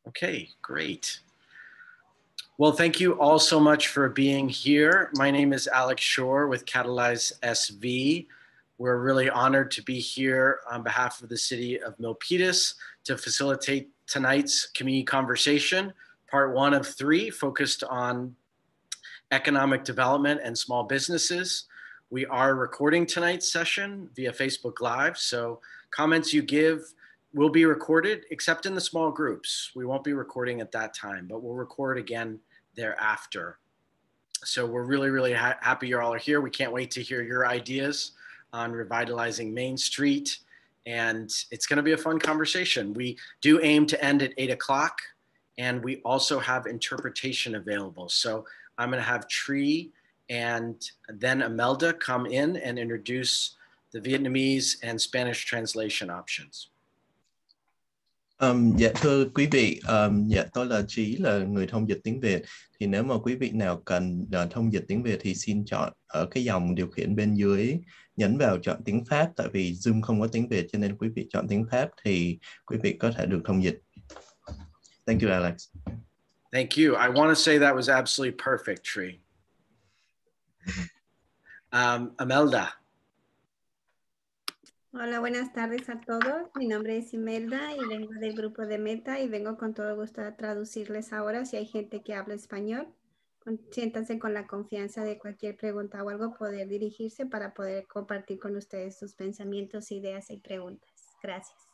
Okay, great. Well, thank you all so much for being here. My name is Alex Shore with Catalyze SV. We're really honored to be here on behalf of the City of Milpitas to facilitate tonight's community conversation, part 1 of 3, focused on economic development and small businesses. We are recording tonight's session via Facebook Live, so comments you give will be recorded, except in the small groups. We won't be recording at that time, but we'll record again thereafter. So we're really happy you all are here. We can't wait to hear your ideas on revitalizing Main Street, and it's going to be a fun conversation. We do aim to end at 8 o'clock, and we also have interpretation available. So I'm going to have Tree and then Imelda come in and introduce the Vietnamese and Spanish translation options. Dạ thưa quý vị, dạ tôi là Trí, là người thông dịch tiếng Việt. Thì nếu mà quý vị nào cần thông dịch tiếng Việt thì xin chọn ở cái dòng điều khiển bên dưới, nhấn vào chọn tiếng Pháp. Tại vì Zoom không có tiếng Việt cho nên quý vị chọn tiếng Pháp thì quý vị có thể được thông dịch. Thank you, Alex. Thank you. I want to say that was absolutely perfect, Tree. Imelda. Hola, buenas tardes a todos. Mi nombre es Imelda y vengo del grupo de Meta y vengo con todo gusto a traducirles ahora. Si hay gente que habla español, siéntanse con la confianza de cualquier pregunta o algo poder dirigirse para poder compartir con ustedes sus pensamientos, ideas y preguntas. Gracias.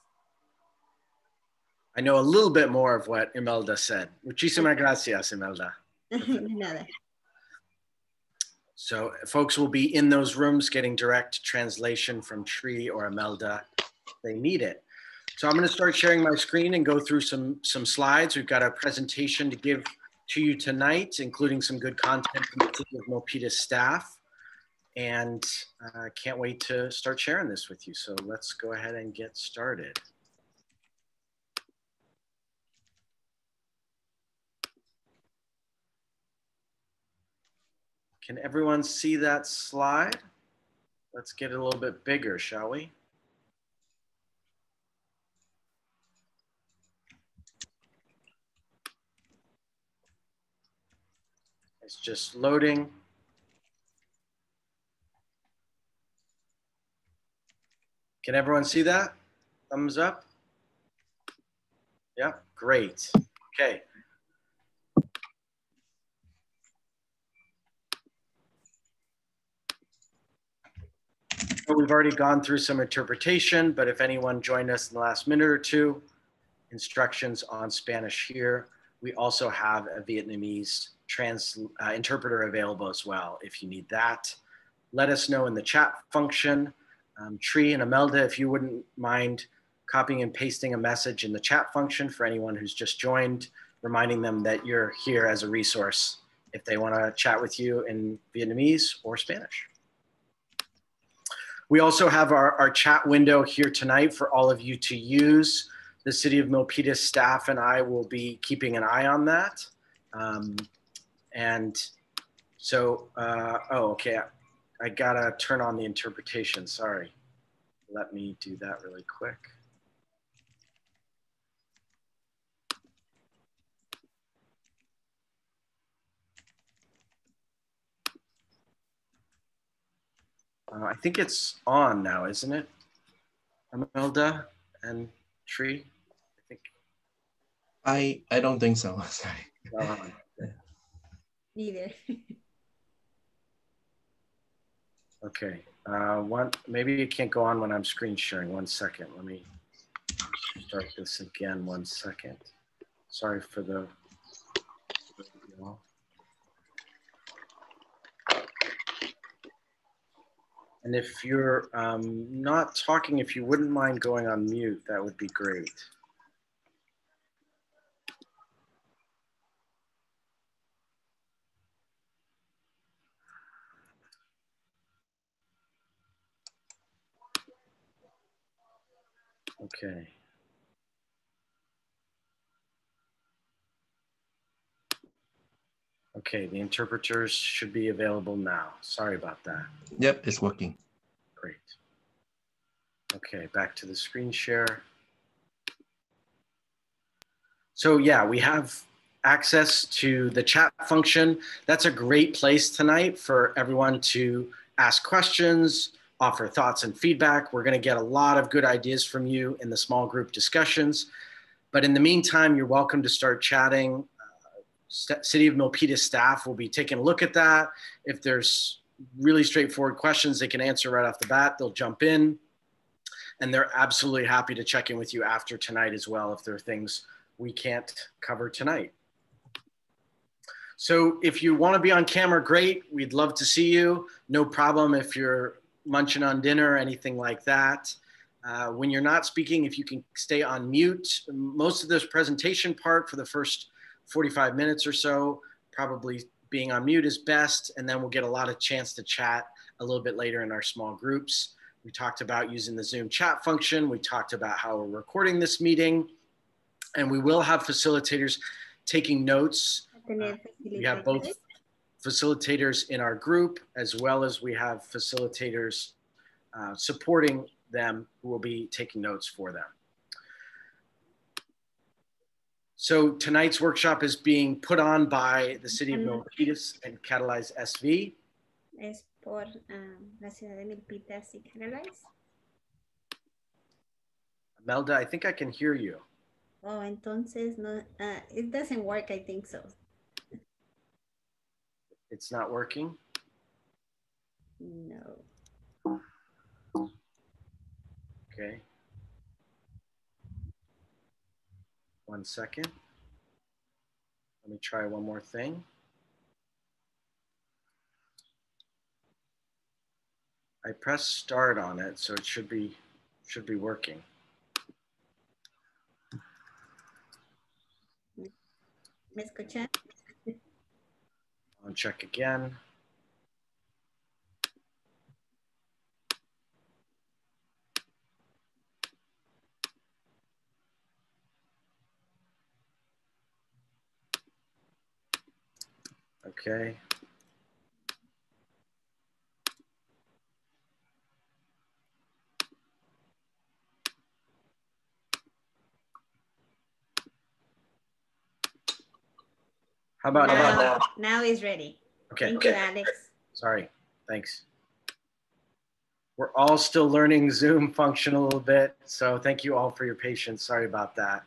I know a little bit more of what Imelda said. Muchísimas gracias, Imelda. De nada. So folks will be in those rooms getting direct translation from Tree or Imelda if they need it. So I'm going to start sharing my screen and go through some slides. We've got a presentation to give to you tonight, including some good content from the City of Milpitas staff. And I can't wait to start sharing this with you. So let's go ahead and get started. Can everyone see that slide? Let's get it a little bit bigger, shall we? It's just loading. Can everyone see that? Thumbs up? Yeah, great. Okay. We've already gone through some interpretation, but if anyone joined us in the last minute or two, instructions on Spanish here. We also have a Vietnamese interpreter available as well if you need that. Let us know in the chat function. Tree and Imelda, if you wouldn't mind copying and pasting a message in the chat function for anyone who's just joined, reminding them that you're here as a resource if they want to chat with you in Vietnamese or Spanish. We also have our chat window here tonight for all of you to use. The City of Milpitas staff and I will be keeping an eye on that. And so, oh, okay. I gotta turn on the interpretation, sorry. Let me do that really quick. I think it's on now, isn't it? Imelda and Tree, I think. I don't think so, sorry. Neither. Okay, maybe it can't go on when I'm screen sharing. 1 second, let me start this again, 1 second. Sorry for the, and if you're not talking, if you wouldn't mind going on mute, that would be great. Okay. Okay, the interpreters should be available now. Sorry about that. Yep, it's working. Great. Okay, back to the screen share. So yeah, we have access to the chat function. That's a great place tonight for everyone to ask questions, offer thoughts and feedback. We're going to get a lot of good ideas from you in the small group discussions. But in the meantime, you're welcome to start chatting. City of Milpitas staff will be taking a look at that. If there's really straightforward questions they can answer right off the bat, they'll jump in. And they're absolutely happy to check in with you after tonight as well if there are things we can't cover tonight. So if you want to be on camera, great. We'd love to see you. No problem if you're munching on dinner or anything like that. When you're not speaking, if you can stay on mute, most of this presentation part for the first 45 minutes or so, probably being on mute is best. And then we'll get a lot of chance to chat a little bit later in our small groups. We talked about using the Zoom chat function. We talked about how we're recording this meeting. And we will have facilitators taking notes. We have both facilitators in our group, as well as we have facilitators supporting them who will be taking notes for them. So tonight's workshop is being put on by the City of Milpitas and Catalyze SV. Es por la ciudad de Milpitas y Catalyze. Melda, I think I can hear you. Oh, entonces no, it doesn't work, I think so. It's not working? No. Okay. 1 second. Let me try one more thing. I pressed start on it, so it should be working. ¿Me escuchan? I'll check again. Okay. How about now? Now is ready. Okay. Thank you, Alex. Sorry. Thanks. We're all still learning Zoom function a little bit, so thank you all for your patience. Sorry about that.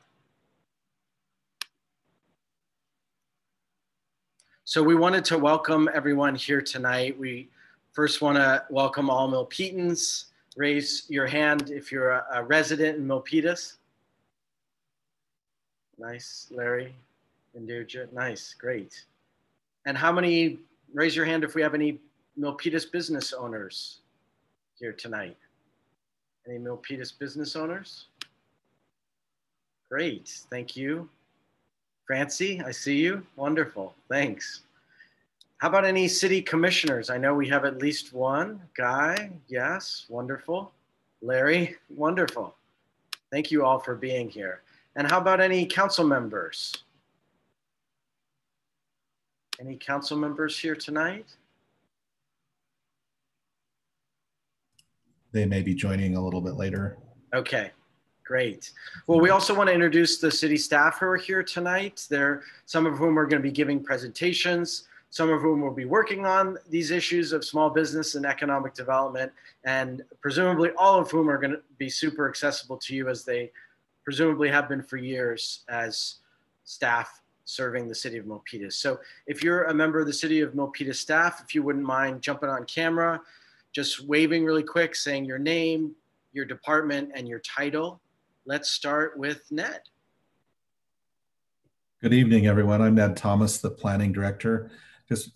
So we wanted to welcome everyone here tonight. We first want to welcome all Milpitans. Raise your hand if you're a resident in Milpitas. Nice, Larry and Deirdre. Nice, great. And how many, raise your hand if we have any Milpitas business owners here tonight. Any Milpitas business owners? Great, thank you. Francie, I see you. Wonderful, thanks. How about any city commissioners? I know we have at least one. Guy, yes, wonderful. Larry, wonderful. Thank you all for being here. And how about any council members? Any council members here tonight? They may be joining a little bit later. Okay, great. Well, we also want to introduce the city staff who are here tonight. Some of whom are going to be giving presentations, some of whom will be working on these issues of small business and economic development, and presumably all of whom are going to be super accessible to you as they presumably have been for years as staff serving the City of Milpitas. So if you're a member of the City of Milpitas staff, if you wouldn't mind jumping on camera, just waving really quick, saying your name, your department, and your title. Let's start with Ned. Good evening, everyone. I'm Ned Thomas, the Planning Director. Just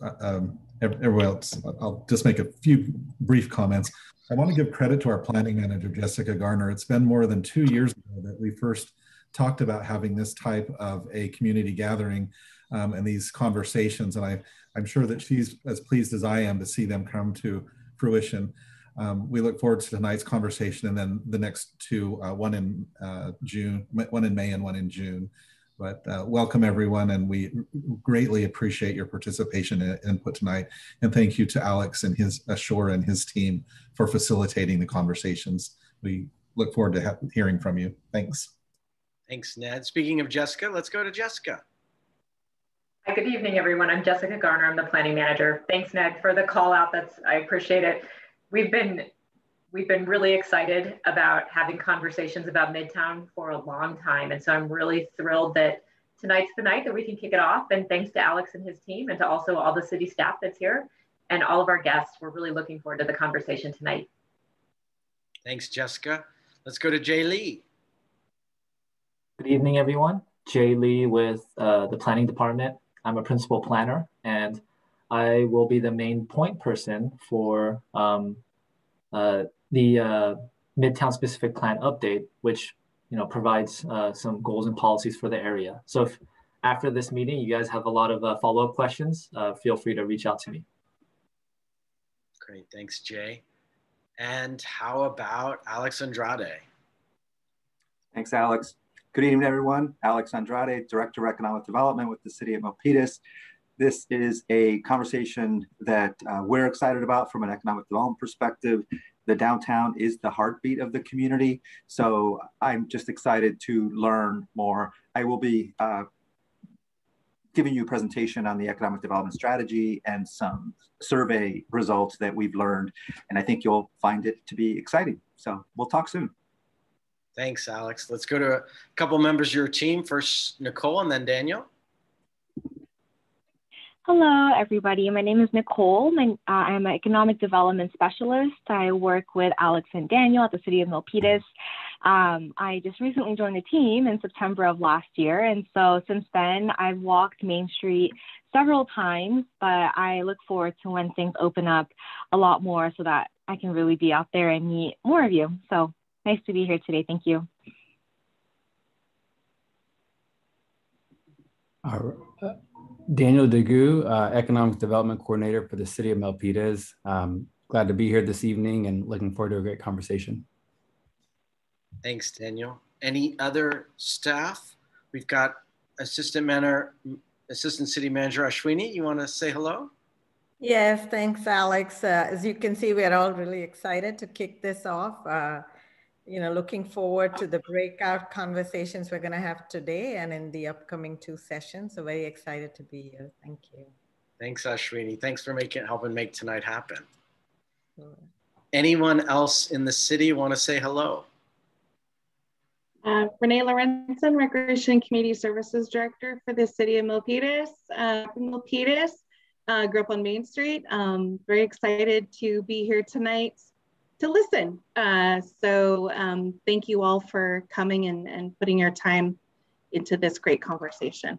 everyone else, I'll just make a few brief comments. I want to give credit to our Planning Manager, Jessica Garner. It's been more than 2 years ago that we first talked about having this type of a community gathering and these conversations. And I'm sure that she's as pleased as I am to see them come to fruition. We look forward to tonight's conversation and then the next two, one in May and one in June. But welcome everyone, and we greatly appreciate your participation and input tonight. And thank you to Alex and his Ashore and his team for facilitating the conversations. We look forward to hearing from you. Thanks. Thanks, Ned. Speaking of Jessica, let's go to Jessica. Hi, good evening, everyone. I'm Jessica Garner. I'm the planning manager. Thanks, Ned, for the call out. I appreciate it. We've been really excited about having conversations about Midtown for a long time. And so I'm really thrilled that tonight's the night that we can kick it off. And thanks to Alex and his team and to also all the city staff that's here and all of our guests. We're really looking forward to the conversation tonight. Thanks, Jessica. Let's go to Jay Lee. Good evening, everyone. Jay Lee with the planning department. I'm a principal planner, and I will be the main point person for the Midtown specific plan update, which provides some goals and policies for the area. So if after this meeting you guys have a lot of follow-up questions, feel free to reach out to me. Great, thanks, Jay. And how about Alex Andrade? Thanks, Alex. Good evening, everyone. Alex Andrade, Director of Economic Development with the City of Milpitas. This is a conversation that we're excited about from an economic development perspective. The downtown is the heartbeat of the community. So I'm just excited to learn more. I will be giving you a presentation on the economic development strategy and some survey results that we've learned. And I think you'll find it to be exciting. So we'll talk soon. Thanks, Alex. Let's go to a couple members of your team. First, Nicole, and then Daniel. Hello, everybody. My name is Nicole. I'm an economic development specialist. I work with Alex and Daniel at the City of Milpitas. I just recently joined the team in September of last year. And so since then, I've walked Main Street several times, but I look forward to when things open up a lot more so that I can really be out there and meet more of you. So nice to be here today. Thank you. Daniel Degu, Economic Development Coordinator for the City of Milpitas. Glad to be here this evening and looking forward to a great conversation. Thanks, Daniel. Any other staff? We've got Assistant City Manager Ashwini. You want to say hello? Yes, thanks, Alex. As you can see, we are all really excited to kick this off. Looking forward to the breakout conversations we're going to have today and in the upcoming 2 sessions. So very excited to be here. Thank you. Thanks, Ashwini. Thanks for helping make tonight happen. Sure. Anyone else in the city want to say hello? Renee Lorenzen, Recreation and Community Services Director for the City of Milpitas. Milpitas, grew up on Main Street. Very excited to be here tonight to listen. Thank you all for coming and putting your time into this great conversation.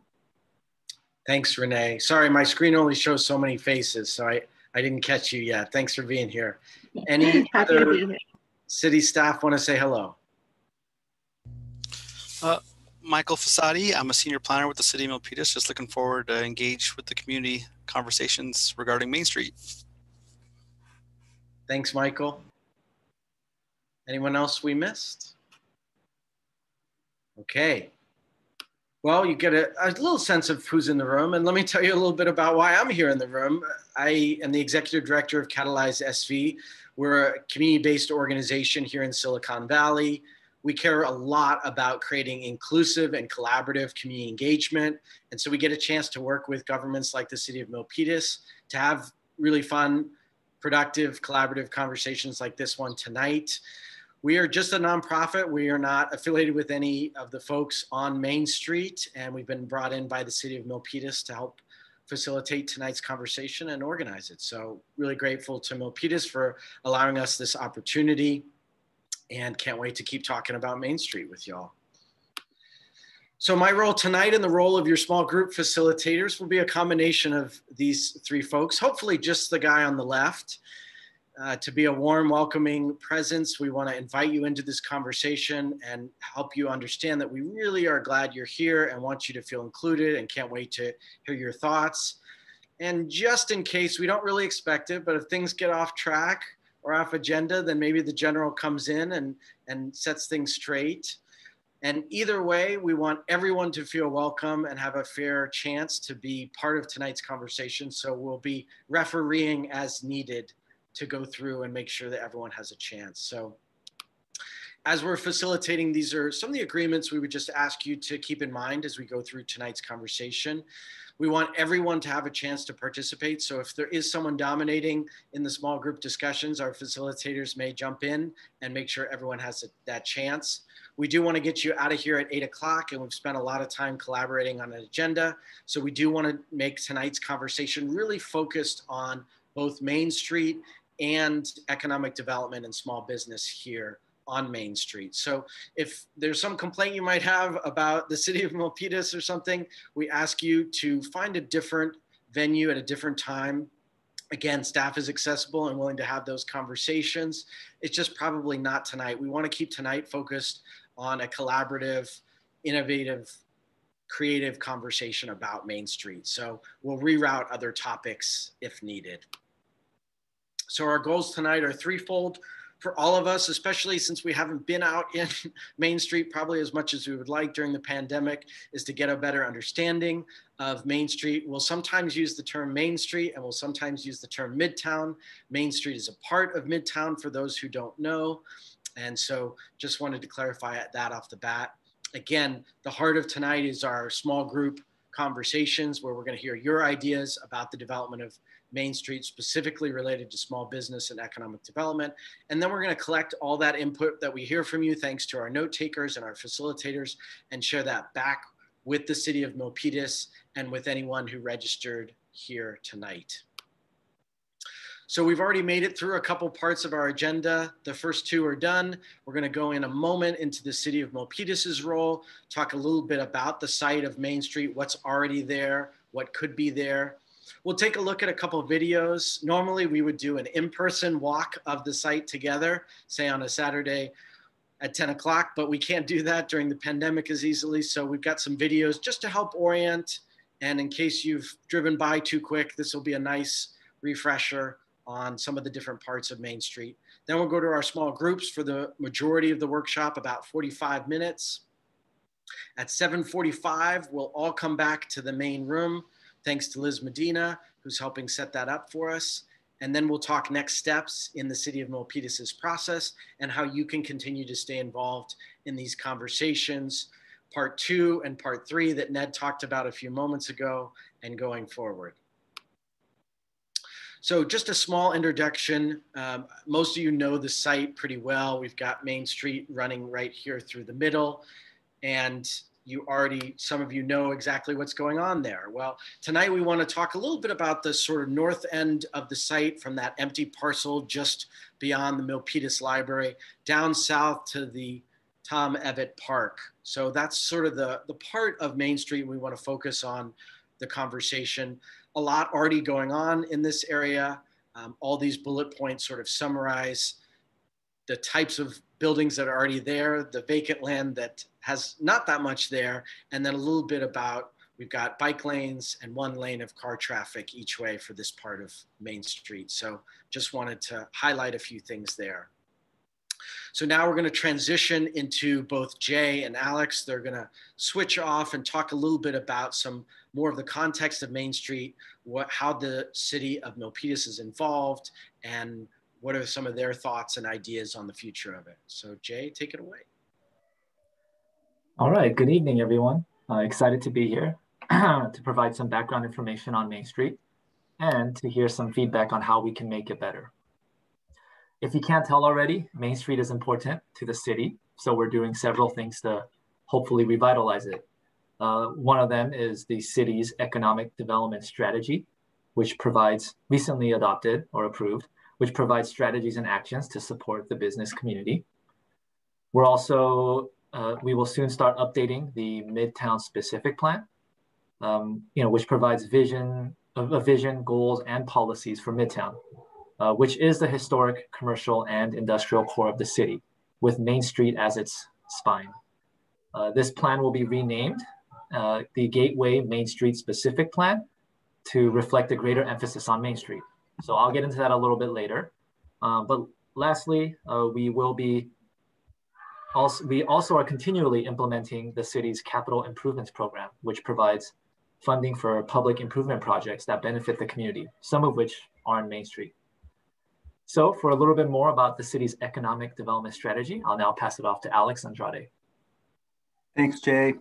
Thanks, Renee. Sorry, my screen only shows so many faces, so I didn't catch you yet. Thanks for being here. Any other city staff want to say hello? Michael Fasadi, I'm a senior planner with the City of Milpitas, just looking forward to engage with the community conversations regarding Main Street. Thanks, Michael. Anyone else we missed? Okay. Well, you get a little sense of who's in the room, and let me tell you a little bit about why I'm here in the room. I am the executive director of Catalyze SV. We're a community-based organization here in Silicon Valley. We care a lot about creating inclusive and collaborative community engagement. And so we get a chance to work with governments like the City of Milpitas to have really fun, productive, collaborative conversations like this one tonight. We are just a nonprofit. We are not affiliated with any of the folks on Main Street, and we've been brought in by the City of Milpitas to help facilitate tonight's conversation and organize it. So really grateful to Milpitas for allowing us this opportunity, and can't wait to keep talking about Main Street with y'all. So my role tonight and the role of your small group facilitators will be a combination of these 3 folks, hopefully just the guy on the left. To be a warm, welcoming presence, we want to invite you into this conversation and help you understand that we really are glad you're here and want you to feel included and can't wait to hear your thoughts. And just in case, we don't really expect it, but if things get off track or off agenda, then maybe the general comes in and sets things straight. And either way, we want everyone to feel welcome and have a fair chance to be part of tonight's conversation. So we'll be refereeing as needed to go through and make sure that everyone has a chance. So As we're facilitating, these are some of the agreements we would just ask you to keep in mind as we go through tonight's conversation. We want everyone to have a chance to participate. So if there is someone dominating in the small group discussions, our facilitators may jump in and make sure everyone has that chance. We do want to get you out of here at 8 o'clock, and we've spent a lot of time collaborating on an agenda. So we do want to make tonight's conversation really focused on both Main Street and economic development and small business here on Main Street. So if there's some complaint you might have about the City of Milpitas or something, we ask you to find a different venue at a different time. Again, staff is accessible and willing to have those conversations. It's just probably not tonight. We want to keep tonight focused on a collaborative, innovative, creative conversation about Main Street. So we'll reroute other topics if needed. So our goals tonight are threefold for all of us, especially since we haven't been out in Main Street probably as much as we would like during the pandemic, is to get a better understanding of Main Street. We'll sometimes use the term Main Street and we'll sometimes use the term Midtown. Main Street is a part of Midtown for those who don't know. And so just wanted to clarify that off the bat. Again, the heart of tonight is our small group conversations where we're going to hear your ideas about the development of Main Street, specifically related to small business and economic development. And then we're going to collect all that input that we hear from you, thanks to our note takers and our facilitators, and share that back with the City of Milpitas and with anyone who registered here tonight. So we've already made it through a couple parts of our agenda. The first two are done. We're going to go in a moment into the City of Milpitas's role, talk a little bit about the site of Main Street, what's already there, what could be there. We'll take a look at a couple of videos. Normally we would do an in-person walk of the site together, say on a Saturday at 10 o'clock, but we can't do that during the pandemic as easily. So we've got some videos just to help orient. And in case you've driven by too quick, this will be a nice refresher on some of the different parts of Main Street. Then we'll go to our small groups for the majority of the workshop, about 45 minutes. At 7:45, we'll all come back to the main room, thanks to Liz Medina, who's helping set that up for us. And then we'll talk next steps in the City of Milpitas' process and how you can continue to stay involved in these conversations, part 2 and part 3 that Ned talked about a few moments ago and going forward. So just a small introduction. Most of you know the site pretty well. We've got Main Street running right here through the middle, and some of you know exactly what's going on there. Well, tonight we want to talk a little bit about the sort of north end of the site, from that empty parcel just beyond the Milpitas Library down south to the Tom Evatt Park. So that's sort of the part of Main Street we want to focus on the conversation. A lot already going on in this area. All these bullet points sort of summarize the types of buildings that are already there, the vacant land that has not that much there, and then a little bit about, we've got bike lanes and 1 lane of car traffic each way for this part of Main Street. So just wanted to highlight a few things there. So now we're going to transition into both Jay and Alex. They're going to switch off and talk a little bit about some more of the context of Main Street, how the City of Milpitas is involved, and what are some of their thoughts and ideas on the future of it. So Jay, take it away. All right, good evening, everyone. Excited to be here to provide some background information on Main Street and to hear some feedback on how we can make it better. If you can't tell already, Main Street is important to the city, so we're doing several things to hopefully revitalize it. One of them is the city's economic development strategy, which provides, recently adopted or approved, which provides strategies and actions to support the business community. We're also, we will soon start updating the Midtown specific plan, which provides vision, goals, and policies for Midtown, which is the historic, commercial, and industrial core of the city, with Main Street as its spine. This plan will be renamed the Gateway Main Street Specific Plan to reflect a greater emphasis on Main Street. So I'll get into that a little bit later. But lastly, we also are continually implementing the city's capital improvements program, which provides funding for public improvement projects that benefit the community, some of which are on Main Street. So for a little bit more about the city's economic development strategy, I'll now pass it off to Alex Andrade. Thanks, Jay.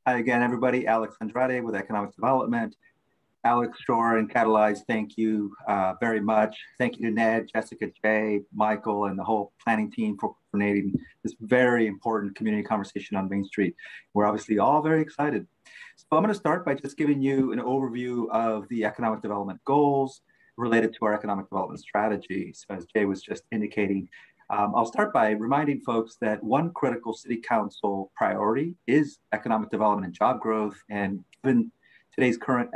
Hi again, everybody. Alex Andrade with Economic Development. Alex Shore and Catalyze, thank you very much. Thank you to Ned, Jessica, Jay, Michael, and the whole planning team for coordinating this very important community conversation on Main Street. We're obviously all very excited. So I'm going to start by just giving you an overview of the economic development goals related to our economic development strategy. So as Jay was just indicating, I'll start by reminding folks that one critical city council priority is economic development and job growth. And given today's current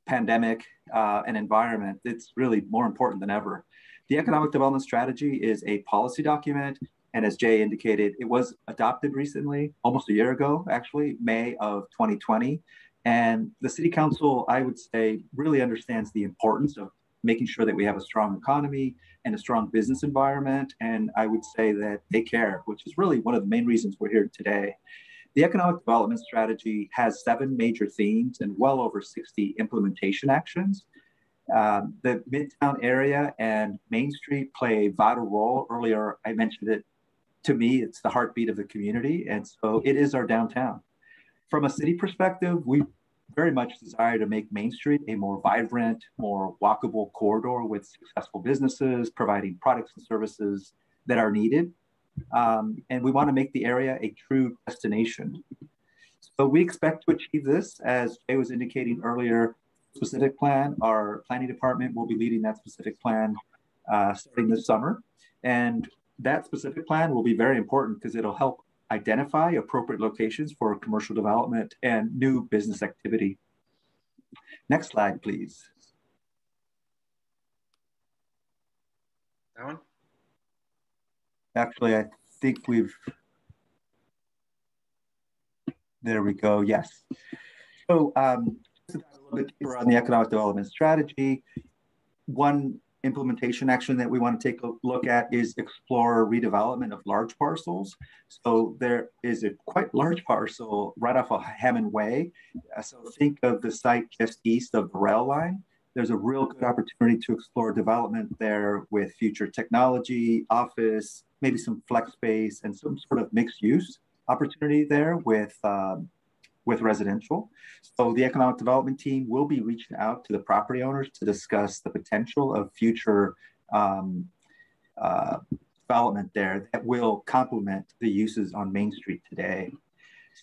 pandemic and environment, it's really more important than ever. The economic development strategy is a policy document. And as Jay indicated, it was adopted recently, almost a year ago, actually, May of 2020. And the city council, I would say, really understands the importance of making sure that we have a strong economy and a strong business environment. And I would say that they care, which is really one of the main reasons we're here today. The economic development strategy has 7 major themes and well over 60 implementation actions. The Midtown area and Main Street play a vital role. Earlier, I mentioned it. To me, it's the heartbeat of the community. And so it is our downtown. From a city perspective, we very much desire to make Main Street a more vibrant, more walkable corridor with successful businesses, providing products and services that are needed. And we want to make the area a true destination. So we expect to achieve this, as Jay was indicating earlier, specific plan. Our planning department will be leading that specific plan starting this summer. And that specific plan will be very important because it'll help identify appropriate locations for commercial development and new business activity. Next slide, please. That one? Actually, I think there we go, yes. So just to dive a little bit deeper on the economic development strategy, one implementation action that we want to take a look at is explore redevelopment of large parcels. So there is a quite large parcel right off of Hammond Way. So think of the site just east of the rail line. There's a real good opportunity to explore development there with future technology, office, maybe some flex space, and some sort of mixed use opportunity there with residential. So the economic development team will be reaching out to the property owners to discuss the potential of future development there that will complement the uses on Main Street today.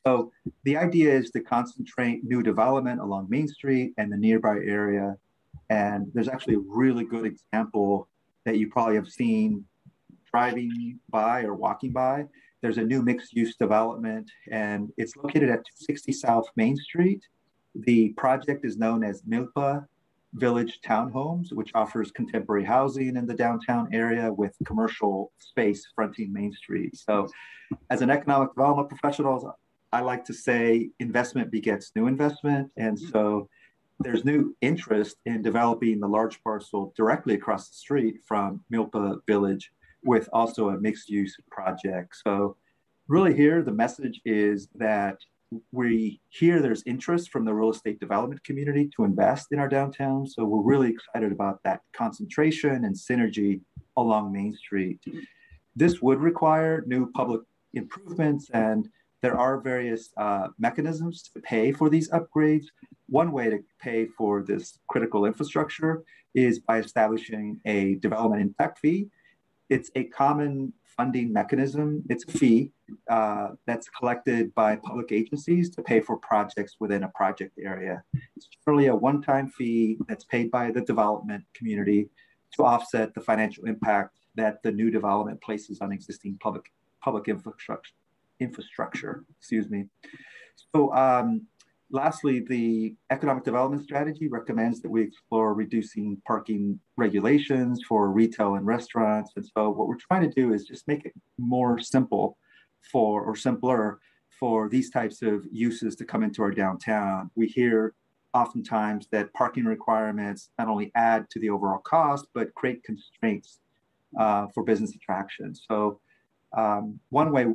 So the idea is to concentrate new development along Main Street and the nearby area. And there's actually a really good example that you probably have seen driving by or walking by. There's a new mixed-use development, and it's located at 260 South Main Street. The project is known as Milpa Village Townhomes, which offers contemporary housing in the downtown area with commercial space fronting Main Street. So as an economic development professional, I like to say investment begets new investment. And so there's new interest in developing the large parcel directly across the street from Milpa Village, with also a mixed use project. So really here, the message is that we hear there's interest from the real estate development community to invest in our downtown. So we're really excited about that concentration and synergy along Main Street. This would require new public improvements, and there are various mechanisms to pay for these upgrades. One way to pay for this critical infrastructure is by establishing a development impact fee. It's a common funding mechanism. It's a fee that's collected by public agencies to pay for projects within a project area. It's generally a one-time fee that's paid by the development community to offset the financial impact that the new development places on existing public infrastructure. Excuse me. So lastly, the economic development strategy recommends that we explore reducing parking regulations for retail and restaurants. And so what we're trying to do is just make it more simple simpler for these types of uses to come into our downtown. We hear oftentimes that parking requirements not only add to the overall cost, but create constraints for business attraction. So one way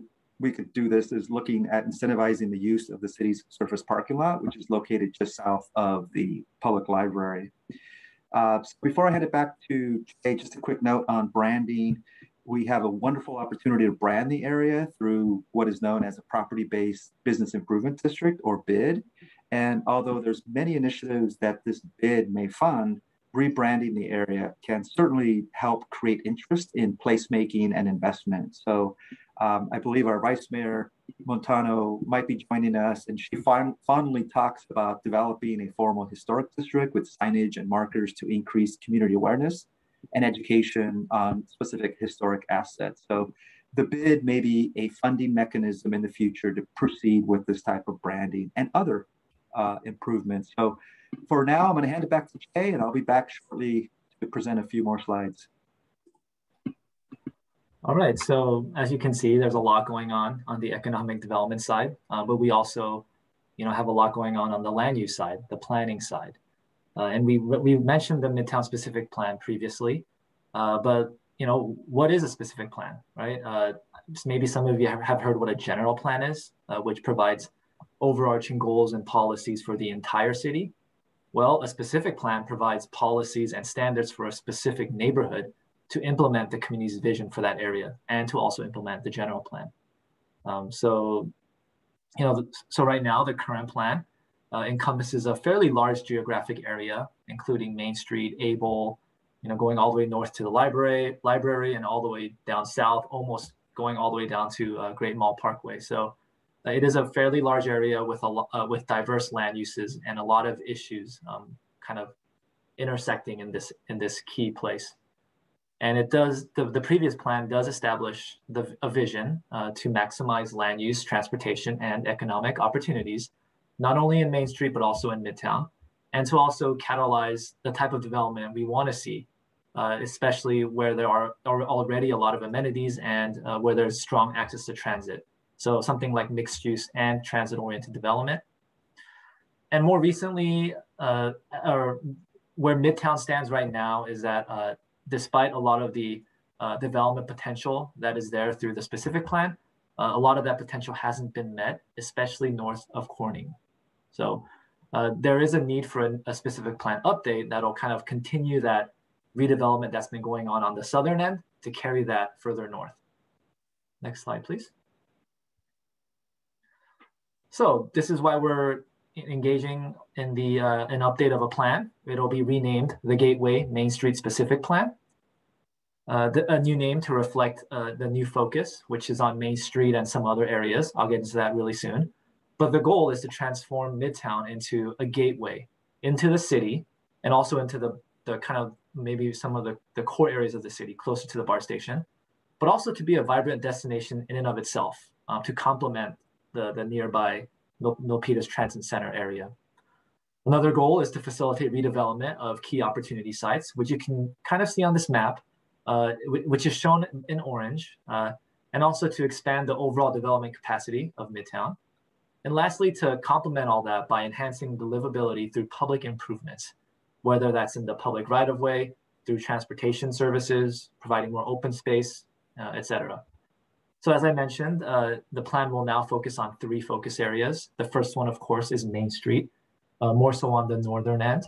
we could do this is looking at incentivizing the use of the city's surface parking lot, which is located just south of the public library. So before I hand it back to Jay, just a quick note on branding. We have a wonderful opportunity to brand the area through what is known as a property-based business improvement district, or BID. And although there's many initiatives that this BID may fund, rebranding the area can certainly help create interest in placemaking and investment. So I believe our Vice Mayor Montano might be joining us, and she fondly talks about developing a formal historic district with signage and markers to increase community awareness and education on specific historic assets. So the BID may be a funding mechanism in the future to proceed with this type of branding and other improvements. So for now, I'm going to hand it back to Jay, and I'll be back shortly to present a few more slides. All right, so as you can see, there's a lot going on the economic development side, but we also, have a lot going on the land use side, the planning side. And we mentioned the Midtown specific plan previously, but what is a specific plan, right? Maybe some of you have heard what a general plan is, which provides overarching goals and policies for the entire city. Well, a specific plan provides policies and standards for a specific neighborhood to implement the community's vision for that area and to also implement the general plan. So right now the current plan encompasses a fairly large geographic area, including Main Street, Able, going all the way north to the library and all the way down south, almost going all the way down to Great Mall Parkway. So it is a fairly large area with diverse land uses and a lot of issues kind of intersecting in this key place. And it does, the previous plan does establish a vision to maximize land use, transportation, and economic opportunities, not only in Main Street, but also in Midtown, and to also catalyze the type of development we want to see, especially where there are already a lot of amenities and where there's strong access to transit. So something like mixed use and transit-oriented development. And more recently, or where Midtown stands right now is that despite a lot of the development potential that is there through the specific plan, a lot of that potential hasn't been met, especially north of Corning. So there is a need for a specific plan update that'll kind of continue that redevelopment that's been going on the southern end to carry that further north. Next slide, please. So this is why we're engaging in an update of a plan. It'll be renamed the Gateway Main Street Specific Plan. A new name to reflect the new focus, which is on Main Street and some other areas. I'll get into that really soon. But the goal is to transform Midtown into a gateway into the city and also into the kind of maybe some of the core areas of the city closer to the BART station, but also to be a vibrant destination in and of itself to complement the nearby Milpitas Transit Center area. Another goal is to facilitate redevelopment of key opportunity sites, which you can kind of see on this map, which is shown in orange, and also to expand the overall development capacity of Midtown. And lastly, to complement all that by enhancing the livability through public improvements, whether that's in the public right-of-way, through transportation services, providing more open space, et cetera. So as I mentioned, the plan will now focus on 3 focus areas. The first one, of course, is Main Street, more so on the northern end.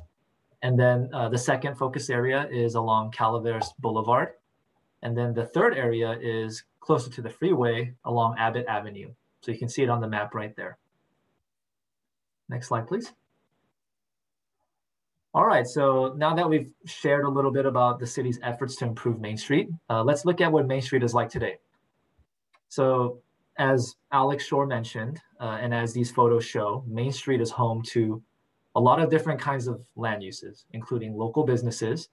And then the second focus area is along Calaveras Boulevard. And then the third area is closer to the freeway along Abbott Avenue. So you can see it on the map right there. Next slide, please. All right, so now that we've shared a little bit about the city's efforts to improve Main Street, let's look at what Main Street is like today. So as Alex Shore mentioned, and as these photos show, Main Street is home to a lot of different kinds of land uses, including local businesses,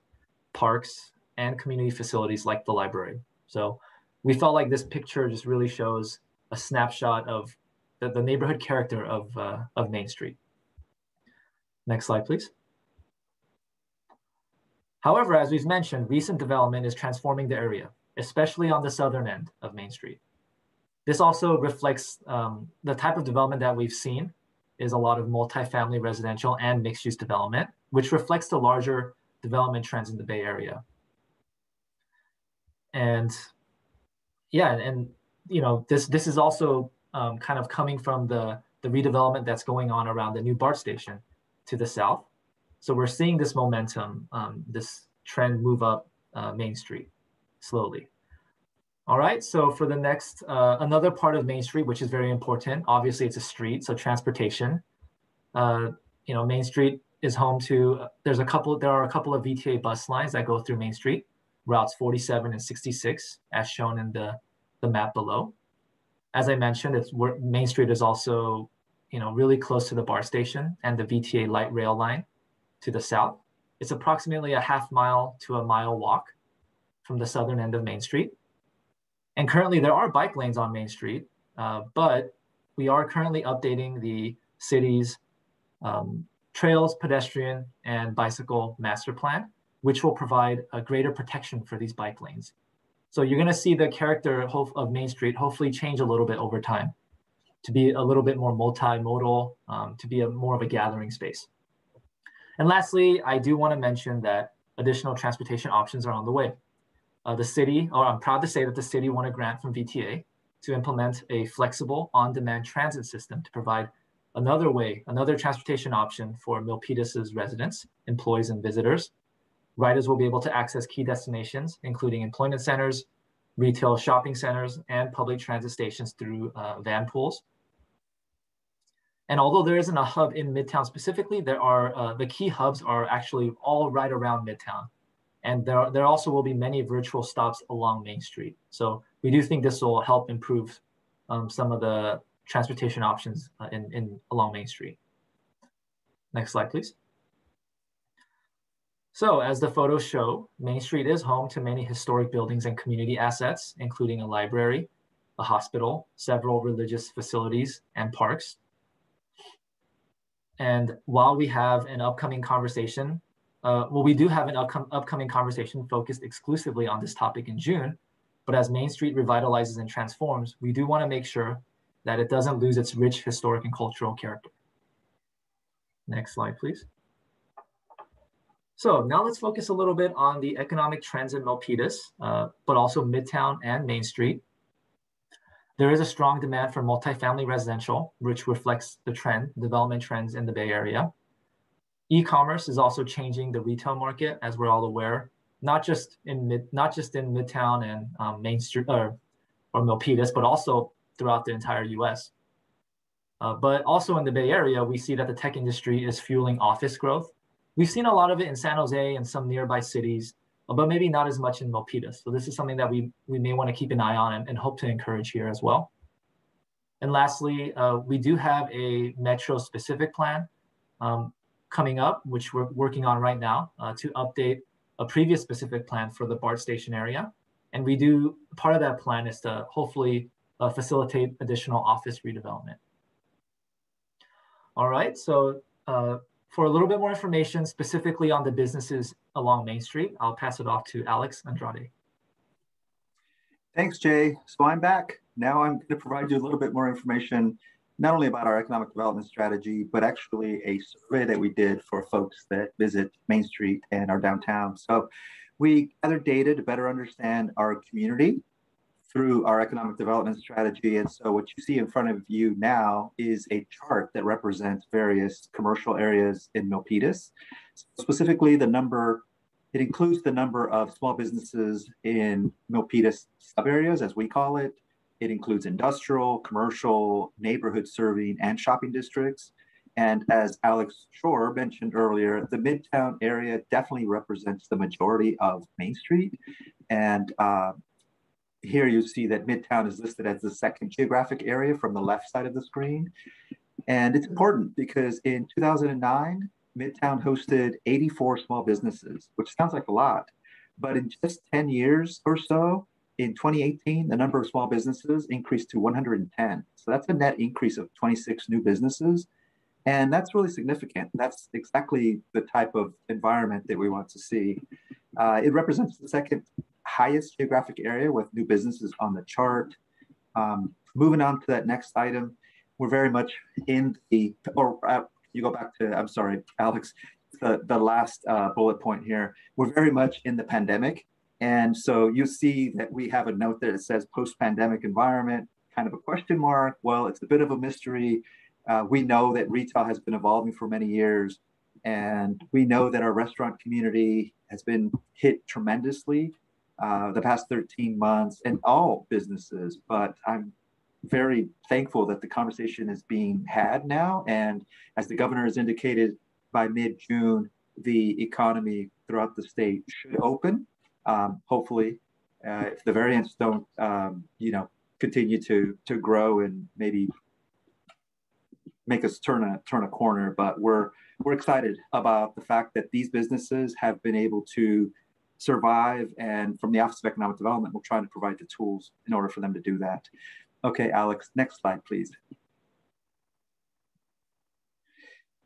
parks, and community facilities like the library. So we felt like this picture just really shows a snapshot of the neighborhood character of Main Street. Next slide, please. However, as we've mentioned, recent development is transforming the area, especially on the southern end of Main Street. This also reflects the type of development that we've seen is a lot of multifamily residential and mixed-use development, which reflects the larger development trends in the Bay Area. And yeah, and this is also kind of coming from the redevelopment that's going on around the new BART station to the south. So we're seeing this momentum, this trend move up Main Street slowly. All right, so for the next, another part of Main Street, which is very important, obviously it's a street, so transportation. You know, Main Street is home to, there are a couple of VTA bus lines that go through Main Street, routes 47 and 66, as shown in the map below. As I mentioned, Main Street is also, you know, really close to the BART station and the VTA light rail line to the south. It's approximately a half mile to a mile walk from the southern end of Main Street. And currently there are bike lanes on Main Street, but we are currently updating the city's trails, pedestrian, and bicycle master plan, which will provide a greater protection for these bike lanes. So you're gonna see the character of Main Street hopefully change a little bit over time to be a little bit more multimodal, to be more of a gathering space. And lastly, I do wanna mention that additional transportation options are on the way. The city, or I'm proud to say that the city won a grant from VTA to implement a flexible on-demand transit system to provide another transportation option for Milpitas' residents, employees, and visitors. Riders will be able to access key destinations, including employment centers, retail shopping centers, and public transit stations through van pools. And although there isn't a hub in Midtown specifically, there are the key hubs are actually all right around Midtown. And there also will be many virtual stops along Main Street. So we do think this will help improve some of the transportation options along Main Street. Next slide, please. So as the photos show, Main Street is home to many historic buildings and community assets, including a library, a hospital, several religious facilities, and parks. And while we have an upcoming conversation, we do have an upcoming conversation focused exclusively on this topic in June, but as Main Street revitalizes and transforms, we do want to make sure that it doesn't lose its rich historic and cultural character. Next slide, please. So now let's focus a little bit on the economic trends in Milpitas, but also Midtown and Main Street. There is a strong demand for multifamily residential, which reflects the development trends in the Bay Area. E-commerce is also changing the retail market, as we're all aware, not just in Midtown and Main Street or Milpitas, but also throughout the entire US. But also in the Bay Area, we see that the tech industry is fueling office growth. We've seen a lot of it in San Jose and some nearby cities, but maybe not as much in Milpitas. So this is something that we may want to keep an eye on and hope to encourage here as well. And lastly, we do have a metro-specific plan coming up, which we're working on right now to update a previous specific plan for the BART station area. And part of that plan is to hopefully facilitate additional office redevelopment. All right, so for a little bit more information specifically on the businesses along Main Street, I'll pass it off to Alex Andrade. Thanks, Jay. So I'm back. Now I'm going to provide you a little bit more information, not only about our economic development strategy, but actually a survey that we did for folks that visit Main Street and our downtown. So we gathered data to better understand our community through our economic development strategy. And so what you see in front of you now is a chart that represents various commercial areas in Milpitas. Specifically, it includes the number of small businesses in Milpitas subareas, as we call it. It includes industrial, commercial, neighborhood serving, and shopping districts. And as Alex Shore mentioned earlier, the Midtown area definitely represents the majority of Main Street. And here you see that Midtown is listed as the second geographic area from the left side of the screen. And it's important because in 2009, Midtown hosted 84 small businesses, which sounds like a lot. But in just 10 years or so, in 2018, the number of small businesses increased to 110. So that's a net increase of 26 new businesses. And that's really significant. That's exactly the type of environment that we want to see. It represents the second highest geographic area with new businesses on the chart. Moving on to that next item, we're very much in the, you go back to, I'm sorry, Alex, the last bullet point here. We're very much in the pandemic. And so you see that we have a note there that says post-pandemic environment, kind of a question mark. Well, it's a bit of a mystery. We know that retail has been evolving for many years. And we know that our restaurant community has been hit tremendously the past 13 months, and all businesses, but I'm very thankful that the conversation is being had now. And as the governor has indicated, by mid-June, the economy throughout the state should open. Hopefully, if the variants don't, continue to grow and maybe make us turn a corner. But we're excited about the fact that these businesses have been able to survive. And from the Office of Economic Development, we're trying to provide the tools in order for them to do that. Okay, Alex, next slide, please.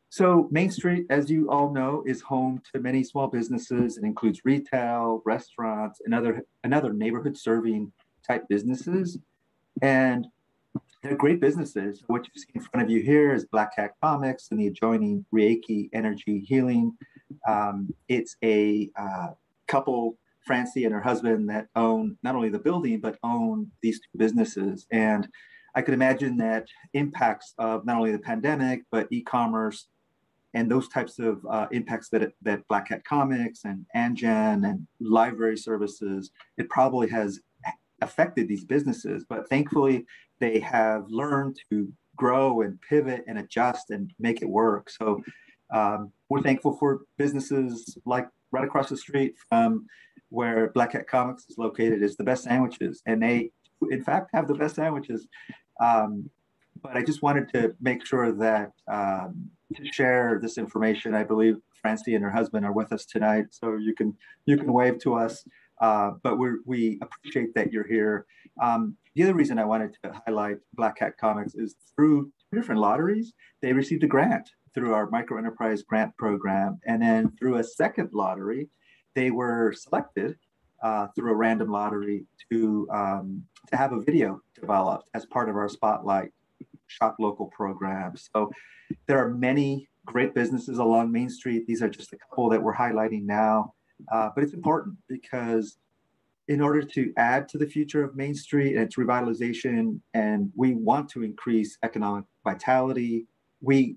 So Main Street, as you all know, is home to many small businesses. It includes retail, restaurants, and other neighborhood serving type businesses. And they're great businesses. What you see in front of you here is Black Hat Comics and the adjoining Reiki Energy Healing. It's a couple, Francie and her husband, that own not only the building, but own these two businesses. And I could imagine that impacts of not only the pandemic, but e-commerce and those types of impacts that Black Hat Comics and Angen and library services, it probably has affected these businesses. But thankfully, they have learned to grow and pivot and adjust and make it work. So we're thankful for businesses like right across the street from where Black Hat Comics is located is the best sandwiches. And they, in fact, have the best sandwiches. But I just wanted to make sure that to share this information. I believe Francie and her husband are with us tonight, so you can wave to us. But we appreciate that you're here. The other reason I wanted to highlight Black Hat Comics is through different lotteries, they received a grant through our micro enterprise grant program, and then through a second lottery, they were selected through a random lottery to have a video developed as part of our Spotlight Shop Local program. So there are many great businesses along Main Street. These are just a couple that we're highlighting now, but it's important because in order to add to the future of Main Street and its revitalization, and we want to increase economic vitality, we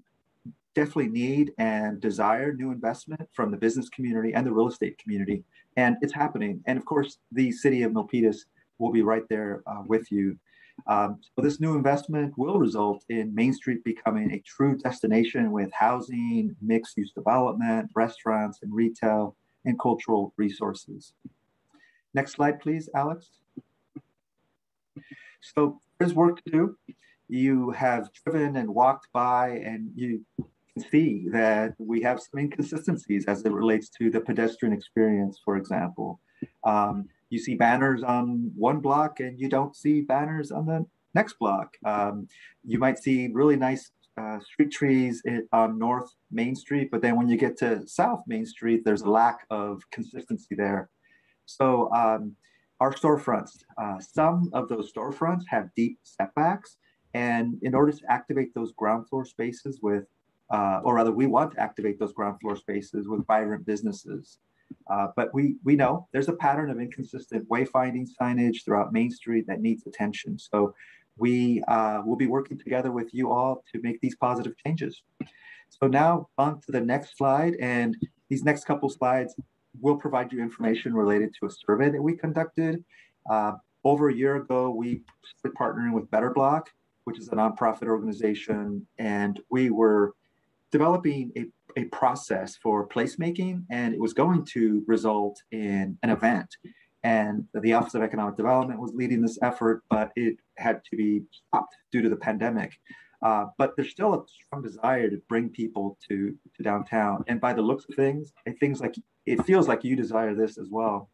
definitely need and desire new investment from the business community and the real estate community, and it's happening. And of course, the City of Milpitas will be right there with you. So this new investment will result in Main Street becoming a true destination with housing, mixed-use development, restaurants, and retail, and cultural resources. Next slide, please, Alex. So there's work to do. You have driven and walked by, and you can see that we have some inconsistencies as it relates to the pedestrian experience, for example. You see banners on one block and you don't see banners on the next block. You might see really nice street trees on North Main Street, but then when you get to South Main Street, there's a lack of consistency there. So our storefronts, some of those storefronts have deep setbacks, and in order to activate those ground floor spaces with, or rather we want to activate those ground floor spaces with vibrant businesses. But we know there's a pattern of inconsistent wayfinding signage throughout Main Street that needs attention. So we will be working together with you all to make these positive changes. So now on to the next slide, and these next couple slides will provide you information related to a survey that we conducted. Over a year ago, we started partnering with Better Block, which is a nonprofit organization, and we were developing a process for placemaking, and it was going to result in an event. And the Office of Economic Development was leading this effort, but it had to be stopped due to the pandemic. But there's still a strong desire to bring people to downtown. And by the looks of things, it feels like you desire this as well.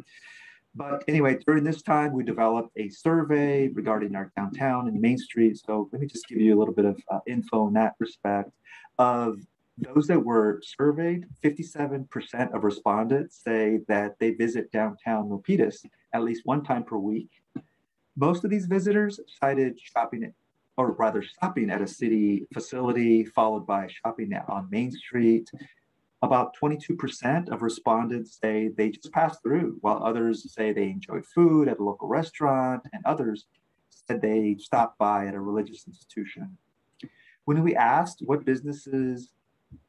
But anyway, during this time, we developed a survey regarding our downtown and Main Street. So let me just give you a little bit of info in that respect. Of those that were surveyed, 57% of respondents say that they visit downtown Milpitas at least one time per week. Most of these visitors cited shopping at a city facility, followed by shopping on Main Street. About 22% of respondents say they just passed through, while others say they enjoyed food at a local restaurant, and others said they stopped by at a religious institution. When we asked what businesses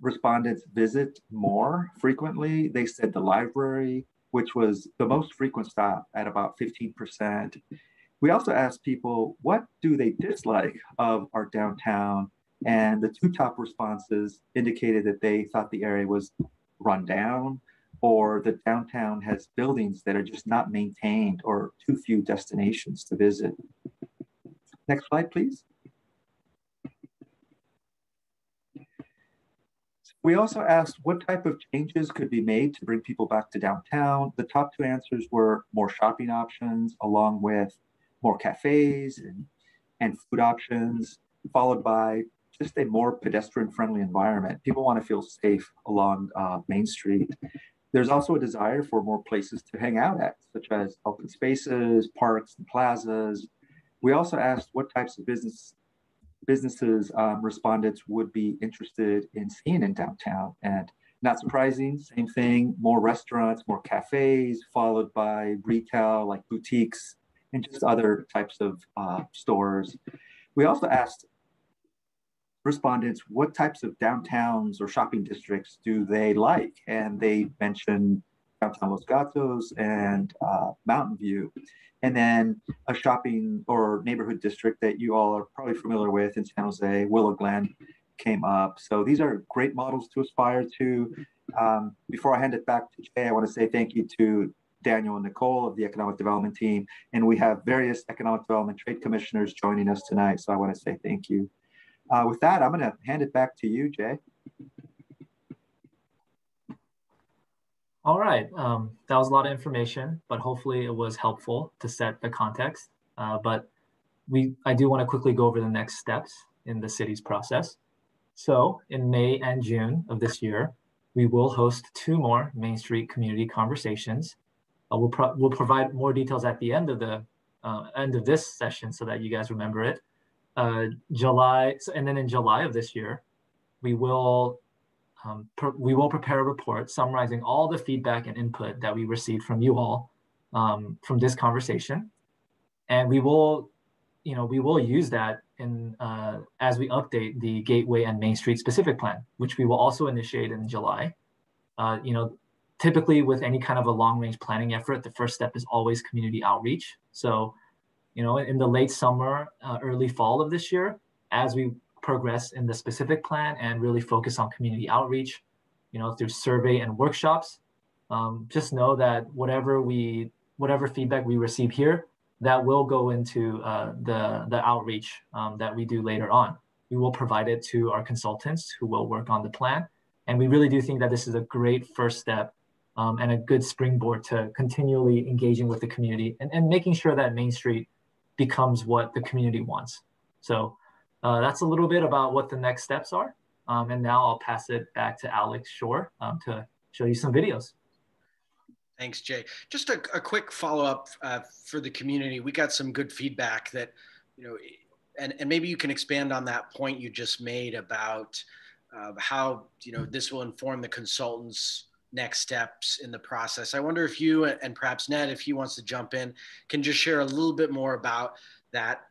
respondents visit more frequently. They said the library, which was the most frequent stop at about 15%. We also asked people, what do they dislike of our downtown? And the two top responses indicated that they thought the area was run down, or the downtown has buildings that are just not maintained, or too few destinations to visit. Next slide, please. We also asked what type of changes could be made to bring people back to downtown. The top two answers were more shopping options, along with more cafes and food options, followed by just a more pedestrian-friendly environment. People want to feel safe along Main Street. There's also a desire for more places to hang out at, such as open spaces, parks, and plazas. We also asked what types of businesses respondents would be interested in seeing in downtown. And not surprising, same thing, more restaurants, more cafes, followed by retail like boutiques and just other types of stores. We also asked respondents what types of downtowns or shopping districts do they like? And they mentioned downtown Los Gatos and Mountain View. And then a shopping or neighborhood district that you all are probably familiar with in San Jose, Willow Glen, came up. So these are great models to aspire to. Before I hand it back to Jay, I want to say thank you to Daniel and Nicole of the Economic Development team. And we have various Economic Development Trade Commissioners joining us tonight. So I want to say thank you. With that, I'm going to hand it back to you, Jay. All right, that was a lot of information, but hopefully it was helpful to set the context. But I do want to quickly go over the next steps in the city's process. So in May and June of this year, we will host 2 more Main Street community conversations. We'll provide more details at the end of this session so that you guys remember it. And then in July of this year, we will prepare a report summarizing all the feedback and input that we received from you all from this conversation, and we will use that as we update the Gateway and Main Street specific plan, which we will also initiate in July. Typically with any kind of a long-range planning effort, the first step is always community outreach. So, in the late summer, early fall of this year, as we progress in the specific plan and really focus on community outreach, through survey and workshops, just know that whatever feedback we receive here, that will go into the outreach that we do later on. We will provide it to our consultants who will work on the plan. And we really do think that this is a great first step and a good springboard to continually engaging with the community and making sure that Main Street becomes what the community wants. So that's a little bit about what the next steps are. And now I'll pass it back to Alex Shore to show you some videos. Thanks, Jay. Just a quick follow-up for the community. We got some good feedback that, and maybe you can expand on that point you just made about how, this will inform the consultants' next steps in the process. I wonder if you and perhaps Ned, if he wants to jump in, can just share a little bit more about that,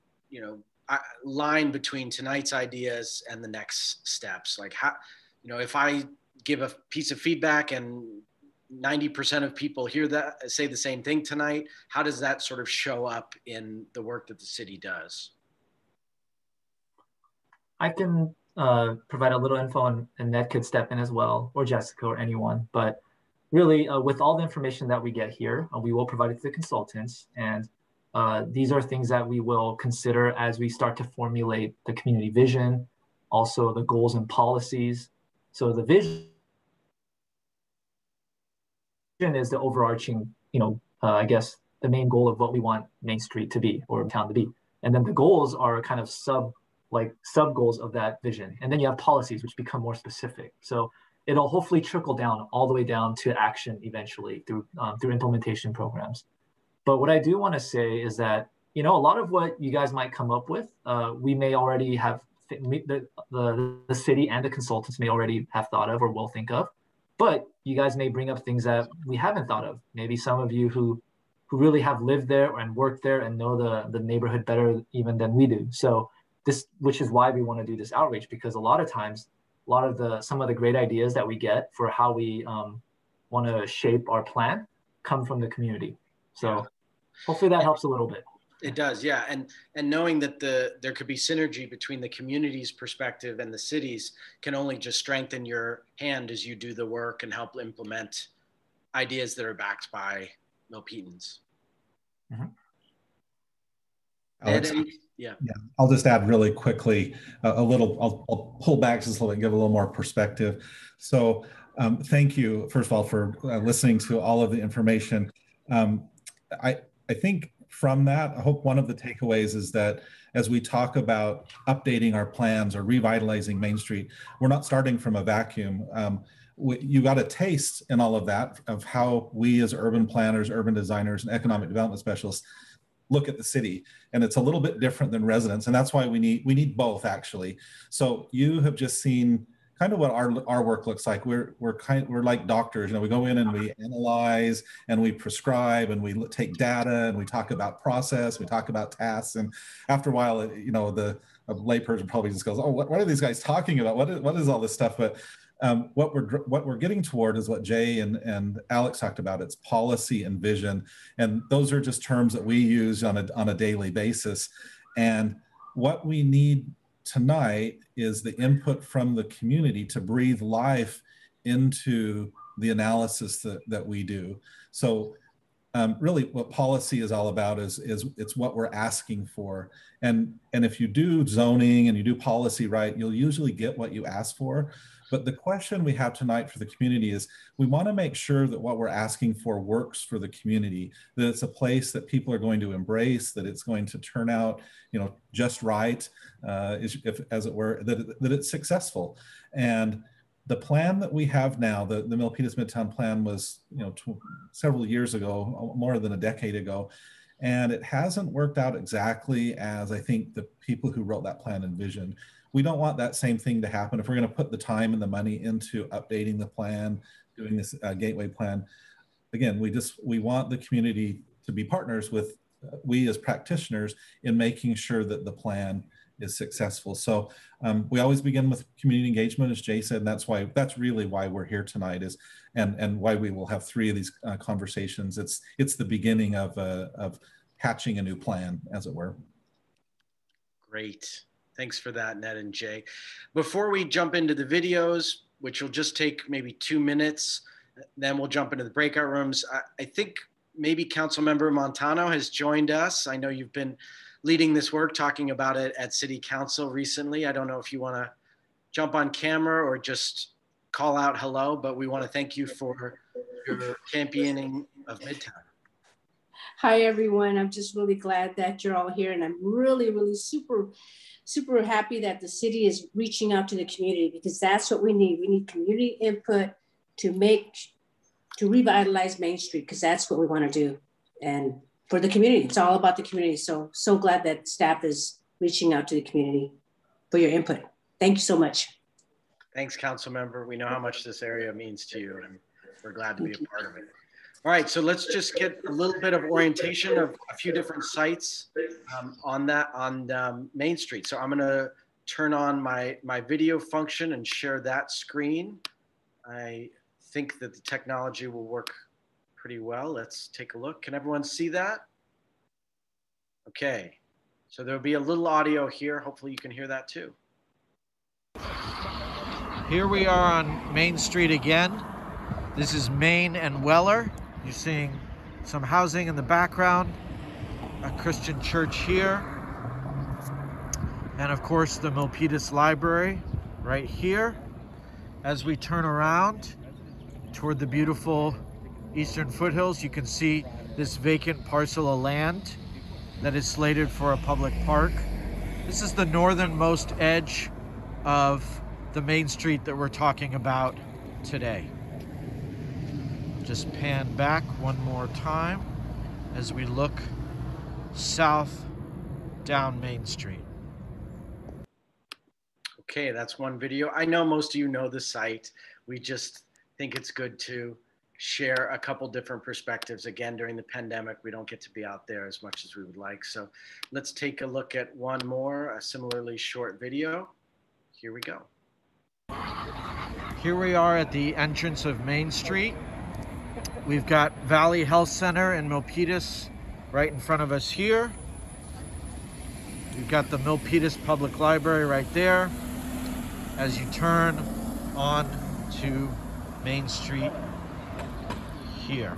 line between tonight's ideas and the next steps. Like how, if I give a piece of feedback and 90% of people hear that, say the same thing tonight, how does that sort of show up in the work that the city does? I can provide a little info and Ned could step in as well, or Jessica or anyone. But really, with all the information that we get here, we will provide it to the consultants. And these are things that we will consider as we start to formulate the community vision, also the goals and policies. So the vision is the overarching, I guess, the main goal of what we want Main Street to be or town to be. And then the goals are kind of sub goals of that vision. And then you have policies which become more specific. So it'll hopefully trickle down all the way down to action eventually through implementation programs. But what I do want to say is that, a lot of what you guys might come up with, we may already have, the city and the consultants may already have thought of or will think of, but you guys may bring up things that we haven't thought of. Maybe some of you who really have lived there and worked there and know the neighborhood better even than we do. So which is why we want to do this outreach, because a lot of times lot of some of the great ideas that we get for how we want to shape our plan come from the community. So hopefully that helps a little bit. It does, yeah. And knowing that there could be synergy between the community's perspective and the city's can only just strengthen your hand as you do the work and help implement ideas that are backed by Milpitans. Mm-hmm. Alex, yeah. I'll just add really quickly I'll pull back just a little bit, give a little more perspective. So thank you, first of all, for listening to all of the information. I think from that, I hope one of the takeaways is that as we talk about updating our plans or revitalizing Main Street, we're not starting from a vacuum. You got a taste in all of that of how we as urban planners, urban designers, and economic development specialists look at the city, and it's a little bit different than residents, and that's why we need both, actually. So you have just seen kind of what our work looks like. We're like doctors, you know. We go in and we analyze and we prescribe and we take data and we talk about process, we talk about tasks, and after a while, you know, a layperson probably just goes, "Oh, what are these guys talking about? What is all this stuff?" But what we're getting toward is what Jay and Alex talked about. It's policy and vision, and those are just terms that we use on a daily basis. And what we need tonight is the input from the community to breathe life into the analysis that we do. So really what policy is all about is it's what we're asking for. And if you do zoning and you do policy right, you'll usually get what you ask for. But the question we have tonight for the community is we want to make sure that what we're asking for works for the community, that it's a place that people are going to embrace, that it's going to turn out, you know, just right, as it were, that it's successful. And the plan that we have now, the Milpitas Midtown Plan was, you know, several years ago, more than a decade ago, and it hasn't worked out exactly as I think the people who wrote that plan envisioned. We don't want that same thing to happen. If we're going to put the time and the money into updating the plan, doing this gateway plan, again, we want the community to be partners with we as practitioners in making sure that the plan is successful. So we always begin with community engagement, as Jay said, and that's really why we're here tonight, is and why we will have 3 of these conversations. It's the beginning of hatching a new plan, as it were. Great. Thanks for that, Ned and Jay. Before we jump into the videos, which will just take maybe 2 minutes, then we'll jump into the breakout rooms. I think maybe Councilmember Montano has joined us. I know you've been leading this work, talking about it at City Council recently. I don't know if you want to jump on camera or just call out hello, but we want to thank you for your championing of Midtown. Hi, everyone. I'm just really glad that you're all here, and I'm really, really super happy that the city is reaching out to the community, because that's what we need. We need community input to revitalize Main Street, because that's what we want to do. And for the community, it's all about the community. So glad that staff is reaching out to the community for your input. Thank you so much. Thanks, Council Member. We know how much this area means to you, and we're glad to be a part of it. All right, so let's just get a little bit of orientation of a few different sites on Main Street. So I'm gonna turn on my video function and share that screen. I think that the technology will work pretty well. Let's take a look. Can everyone see that? Okay, so there'll be a little audio here. Hopefully you can hear that too. Here we are on Main Street again. This is Main and Weller. You're seeing some housing in the background, a Christian church here, and of course the Milpitas Library right here. As we turn around toward the beautiful eastern foothills, you can see this vacant parcel of land that is slated for a public park. This is the northernmost edge of the Main Street that we're talking about today. Just pan back one more time as we look south down Main Street. Okay, that's one video. I know most of you know the site. We just think it's good to share a couple different perspectives. Again, during the pandemic, we don't get to be out there as much as we would like. So let's take a look at one more, a similarly short video. Here we go. Here we are at the entrance of Main Street. We've got Valley Health Center in Milpitas right in front of us here. We've got the Milpitas Public Library right there as you turn on to Main Street here.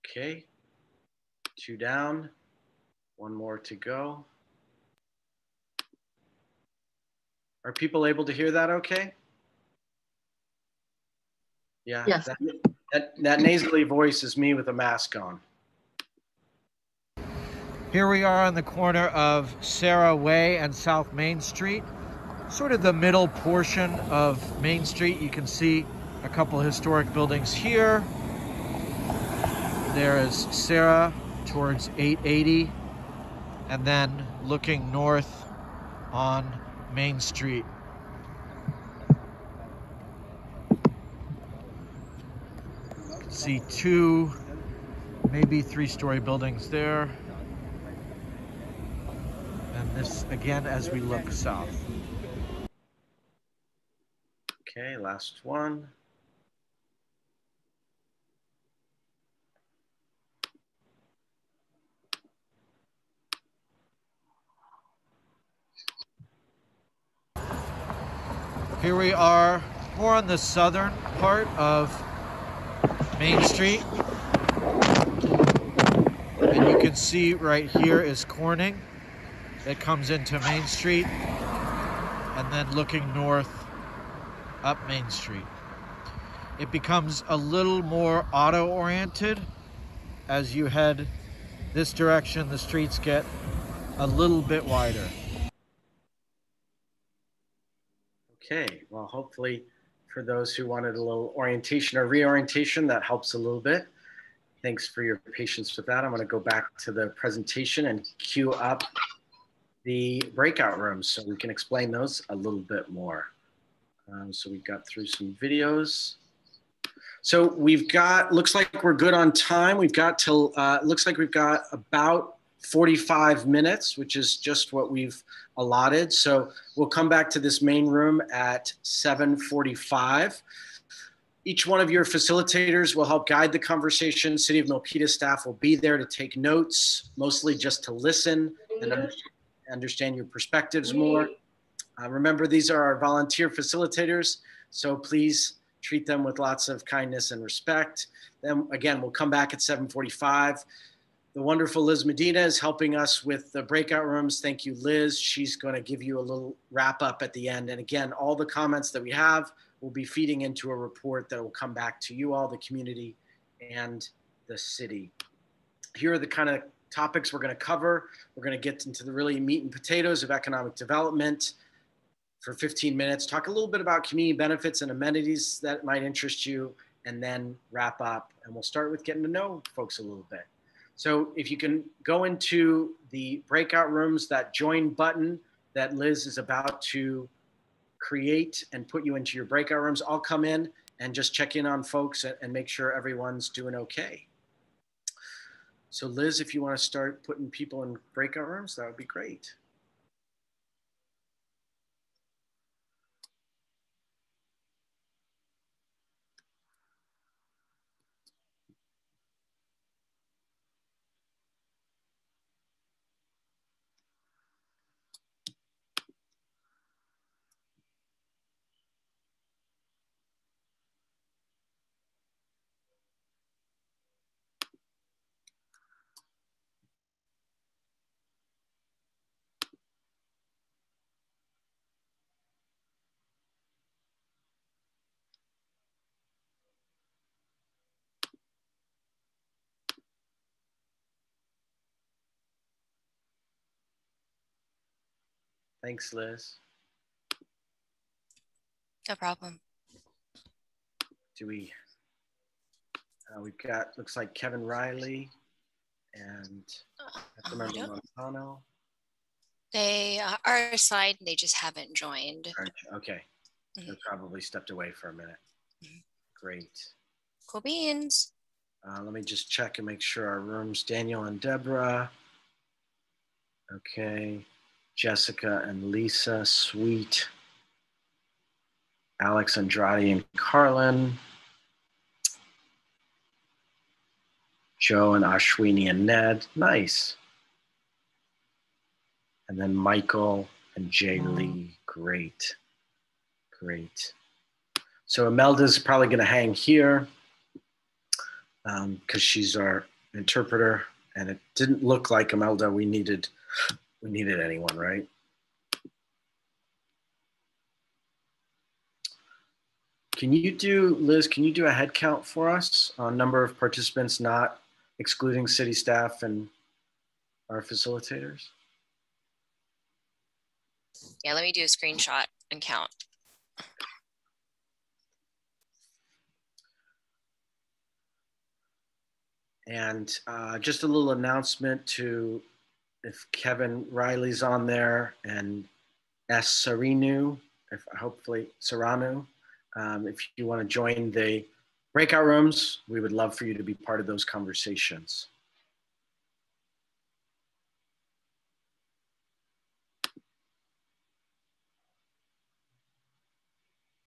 Okay, 2 down, 1 more to go. Are people able to hear that okay? Yeah, yes. That nasally voice is me with a mask on. Here we are on the corner of Sarah Way and South Main Street, sort of the middle portion of Main Street. You can see a couple historic buildings here. There is Sarah towards 880, and then looking north on Main Street. You can see 2, maybe 3-story buildings there. And this again as we look south. Okay, last one. Here we are more on the southern part of Main Street. And you can see right here is Corning that comes into Main Street, and then looking north up Main Street. It becomes a little more auto-oriented as you head this direction. The streets get a little bit wider. Okay, well, hopefully for those who wanted a little orientation or reorientation, that helps a little bit. Thanks for your patience with that. I'm gonna go back to the presentation and queue up the breakout rooms so we can explain those a little bit more. So we got through some videos. So we've got, looks like we're good on time. We've got till, looks like we've got about 45 minutes, which is just what we've allotted. So we'll come back to this main room at 7:45. Each one of your facilitators will help guide the conversation. City of Milpitas staff will be there to take notes, mostly just to listen and understand your perspectives more. Remember, these are our volunteer facilitators, so please treat them with lots of kindness and respect. Then again, we'll come back at 7:45. The wonderful Liz Medina is helping us with the breakout rooms. Thank you, Liz. She's going to give you a little wrap up at the end. And again, all the comments that we have will be feeding into a report that will come back to you all, the community and the city. Here are the kind of topics we're going to cover. We're going to get into the really meat and potatoes of economic development for 15 minutes, talk a little bit about community benefits and amenities that might interest you, and then wrap up. And we'll start with getting to know folks a little bit. So if you can go into the breakout rooms, that join button that Liz is about to create and put you into your breakout rooms, I'll come in and just check in on folks and make sure everyone's doing okay. So Liz, if you want to start putting people in breakout rooms, that would be great. Thanks, Liz. No problem. Do we, we've got, looks like Kevin Riley and Councilmember Montano. They are assigned, they just haven't joined. Okay, they probably stepped away for a minute. Great. Cool beans. Let me just check and make sure our rooms, Daniel and Deborah. Okay. Jessica and Lisa, sweet. Alex, Andrade, and Carlin. Joe and Ashwini and Ned, nice. And then Michael and Jay Lee, great, great. So Imelda's probably gonna hang here because she's our interpreter, and it didn't look like Imelda we needed anyone, right? Can you do, Liz, can you do a head count for us on number of participants, not excluding city staff and our facilitators? Yeah, let me do a screenshot and count. And just a little announcement to, if Kevin Riley's on there and S. Sarinu, hopefully Saranu, if you want to join the breakout rooms, we would love for you to be part of those conversations.